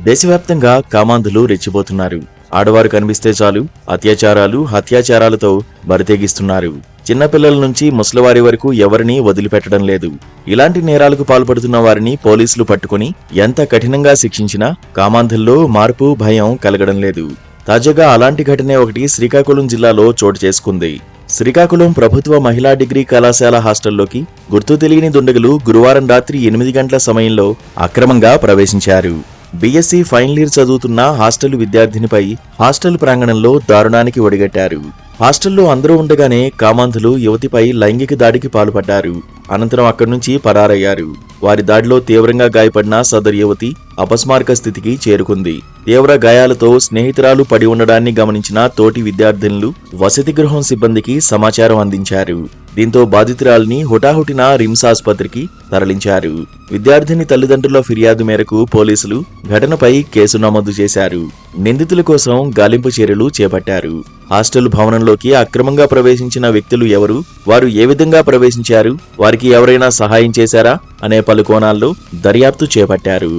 దేశవ్యాప్తంగా కామాంధులు రెచ్చిపోతున్నారు. ఆడవారు కనిపిస్తే చాలు అత్యాచారాలు, హత్యాచారాలతో బరితెగిస్తున్నారు. చిన్నపిల్లల నుంచి ముసలివారి వరకు ఎవరినీ వదిలిపెట్టడం లేదు. ఇలాంటి నేరాలకు పాల్పడుతున్న వారిని పోలీసులు పట్టుకుని ఎంత కఠినంగా శిక్షించినా కామాంధుల్లో మార్పు, భయం కలగడం లేదు. తాజాగా అలాంటి ఘటనే ఒకటి శ్రీకాకుళం జిల్లాలో చోటు చేసుకుంది. శ్రీకాకుళం ప్రభుత్వ మహిళా డిగ్రీ కళాశాల హాస్టల్లోకి గుర్తు తెలియని దుండగులు గురువారం రాత్రి 8 గంటల సమయంలో అక్రమంగా ప్రవేశించారు. బీఎస్సీ ఫైనల్ ఇయర్ చదువుతున్న హాస్టల్ విద్యార్థినిపై హాస్టల్ ప్రాంగణంలో దారుణానికి ఒడిగట్టారు. హాస్టల్లో అందరూ ఉండగానే కామాంధులు యువతిపై లైంగిక దాడికి పాల్పడ్డారు. అనంతరం అక్కడి నుంచి పరారయ్యారు. వారి దాడిలో తీవ్రంగా గాయపడిన సదరు యువతి అపస్మారక స్థితికి చేరుకుంది. తీవ్ర గాయాలతో స్నేహితురాలు పడి ఉండడాన్ని గమనించిన తోటి విద్యార్థినులు వసతి గృహం సిబ్బందికి సమాచారం అందించారు. దీంతో బాధితురాలిని హుటాహుటిన రిమ్స్ ఆసుపత్రికి తరలించారు. విద్యార్థిని తల్లిదండ్రుల ఫిర్యాదు మేరకు పోలీసులు ఘటనపై కేసు నమోదు చేశారు. నిందితుల కోసం గాలింపు చర్యలు చేపట్టారు. హాస్టల్ భవనంలోకి అక్రమంగా ప్రవేశించిన వ్యక్తులు ఎవరు, వారు ఏ విధంగా ప్రవేశించారు, వారికి ఎవరైనా సహాయం చేశారా అనే పలు కోణాల్లో దర్యాప్తు చేపట్టారు.